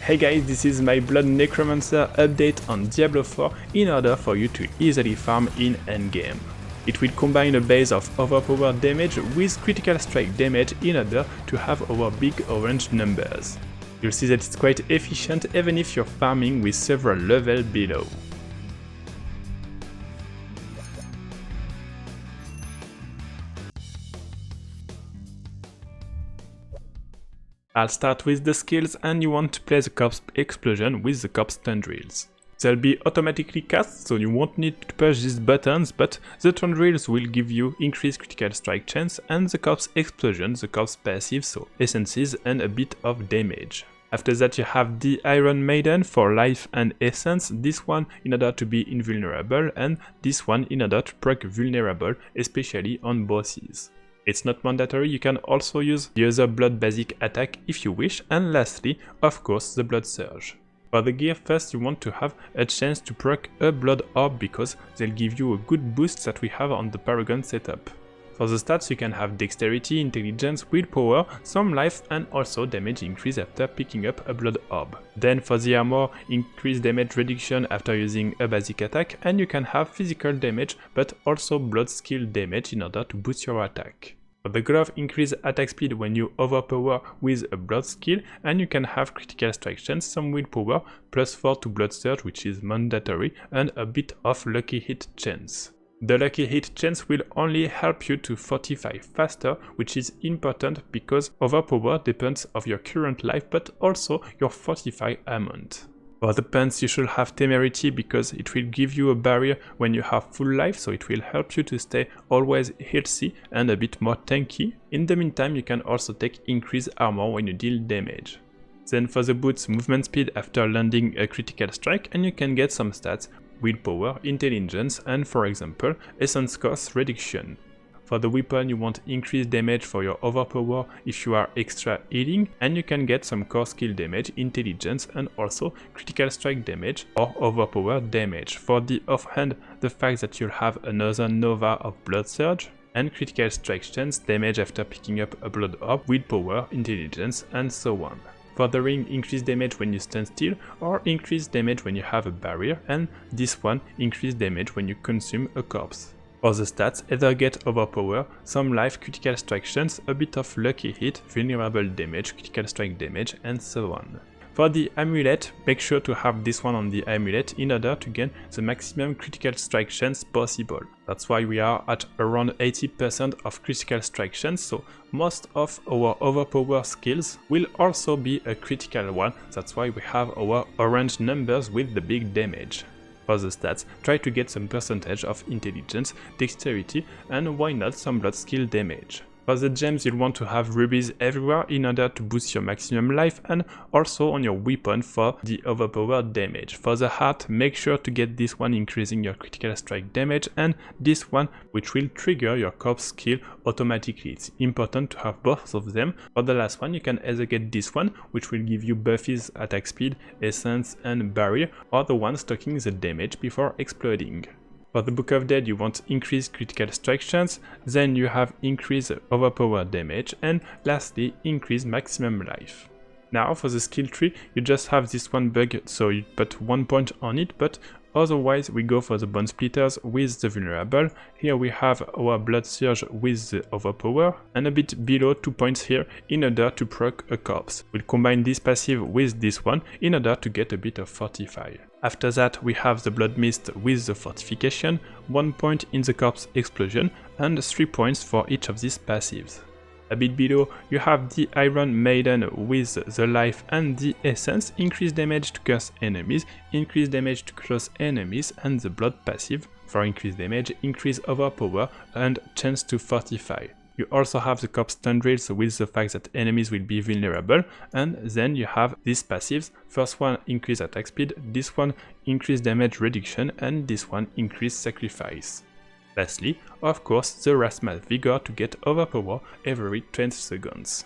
Hey guys, this is my Blood Necromancer update on Diablo IV in order for you to easily farm in endgame. It will combine a base of overpowered damage with critical strike damage in order to have our big orange numbers. You'll see that it's quite efficient even if you're farming with several levels below. I'll start with the skills, and you want to play the corpse explosion with the corpse tendrils. They'll be automatically cast, so you won't need to push these buttons, but the tendrils will give you increased critical strike chance, and the corpse explosion, the corpse passive, so essences and a bit of damage. After that you have the Iron Maiden for life and essence, this one in order to be invulnerable, and this one in order to proc vulnerable, especially on bosses. It's not mandatory, you can also use the other blood basic attack if you wish, and lastly, of course, the blood surge. For the gear, first you want to have a chance to proc a blood orb because they'll give you a good boost that we have on the Paragon setup. For the stats you can have dexterity, intelligence, willpower, some life and also damage increase after picking up a blood orb. Then for the armor, increase damage reduction after using a basic attack, and you can have physical damage but also blood skill damage in order to boost your attack. For the glove, increase attack speed when you overpower with a blood skill, and you can have critical strike chance, some willpower, +4 to blood surge which is mandatory, and a bit of lucky hit chance. The lucky hit chance will only help you to fortify faster, which is important because overpower depends on your current life but also your fortify amount. For the pants you should have temerity because it will give you a barrier when you have full life, so it will help you to stay always healthy and a bit more tanky. In the meantime you can also take increased armor when you deal damage. Then for the boots, movement speed after landing a critical strike, and you can get some stats, willpower, intelligence and for example essence cost reduction. For the weapon you want increased damage for your overpower if you are extra healing, and you can get some core skill damage, intelligence and also critical strike damage or overpower damage. For the offhand, the fact that you'll have another nova of blood surge and critical strike chance, damage after picking up a blood orb, willpower, intelligence and so on. For the ring, increased damage when you stand still or increased damage when you have a barrier, and this one increased damage when you consume a corpse. For the stats, either get overpower, some life, critical strike chance, a bit of lucky hit, vulnerable damage, critical strike damage and so on. For the amulet, make sure to have this one on the amulet in order to gain the maximum critical strike chance possible. That's why we are at around 80% of critical strike chance, so most of our overpower skills will also be a critical one, that's why we have our orange numbers with the big damage. For the stats, try to get some percentage of intelligence, dexterity and why not some blood skill damage. For the gems you'll want to have rubies everywhere in order to boost your maximum life, and also on your weapon for the overpowered damage. For the heart, make sure to get this one increasing your critical strike damage, and this one which will trigger your corpse skill automatically. It's important to have both of them. For the last one you can either get this one which will give you buffies, attack speed, essence and barrier, or the one stocking the damage before exploding. For the Book of Dead you want increased critical strike chance, then you have increased overpower damage, and lastly increased maximum life. Now for the skill tree you just have this one bug, so you put 1 point on it, but otherwise we go for the bone splitters with the vulnerable. Here we have our blood surge with the overpower, and a bit below 2 points here in order to proc a corpse. We'll combine this passive with this one in order to get a bit of fortify. After that we have the blood mist with the fortification, 1 point in the corpse explosion and 3 points for each of these passives. A bit below you have the Iron Maiden with the life and the essence, increased damage to curse enemies, increased damage to close enemies, and the blood passive for increased damage, increased overpower and chance to fortify. You also have the corpse tendrils with the fact that enemies will be vulnerable, and then you have these passives. First one increased attack speed, this one increased damage reduction, and this one increased sacrifice. Lastly, of course, the Rasmal Vigor to get overpower every 20 seconds.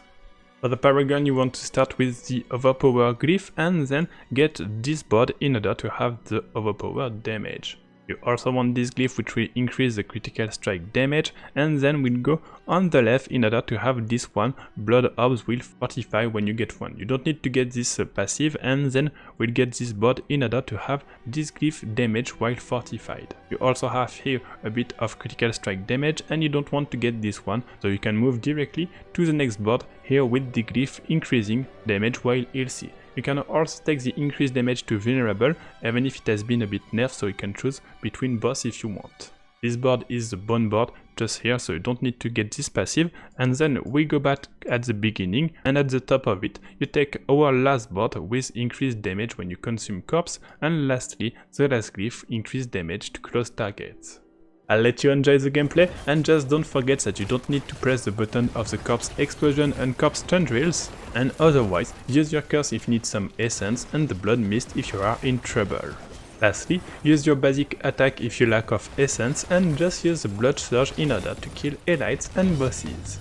For the Paragon you want to start with the overpower glyph and then get this board in order to have the overpower damage. You also want this glyph which will increase the critical strike damage, and then we'll go on the left in order to have this one, Blood Orbs will fortify when you get one. You don't need to get this passive, and then we'll get this board in order to have this glyph damage while fortified. You also have here a bit of critical strike damage, and you don't want to get this one, so you can move directly to the next board here with the glyph increasing damage while healthy. You can also take the increased damage to vulnerable, even if it has been a bit nerfed, so you can choose between both if you want. This board is the bone board just here, so you don't need to get this passive, and then we go back at the beginning, and at the top of it you take our last board with increased damage when you consume corpse, and lastly the last glyph increased damage to close targets. I'll let you enjoy the gameplay, and just don't forget that you don't need to press the button of the corpse explosion and corpse tendrils, and otherwise use your curse if you need some essence and the blood mist if you are in trouble. Lastly, use your basic attack if you lack of essence, and just use the blood surge in order to kill elites and bosses.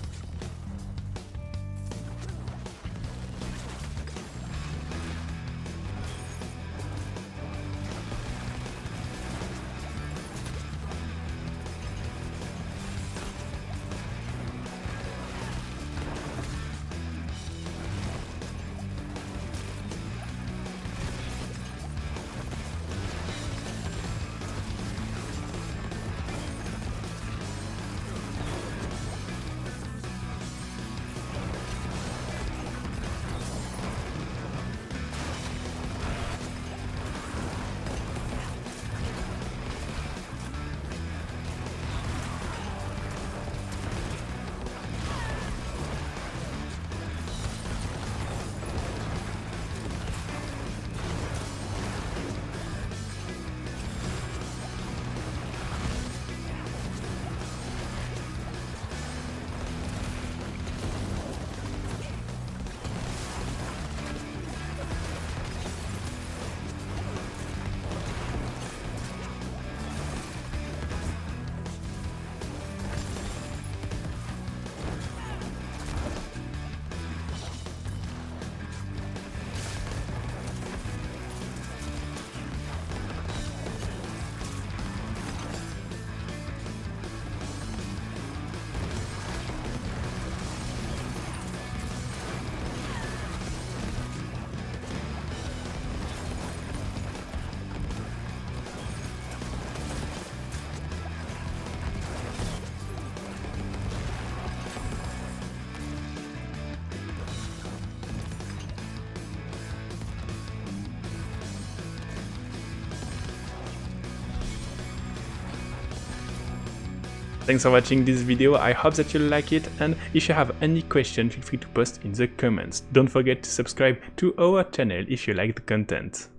Thanks for watching this video, I hope that you like it, and if you have any question feel free to post in the comments. Don't forget to subscribe to our channel if you like the content.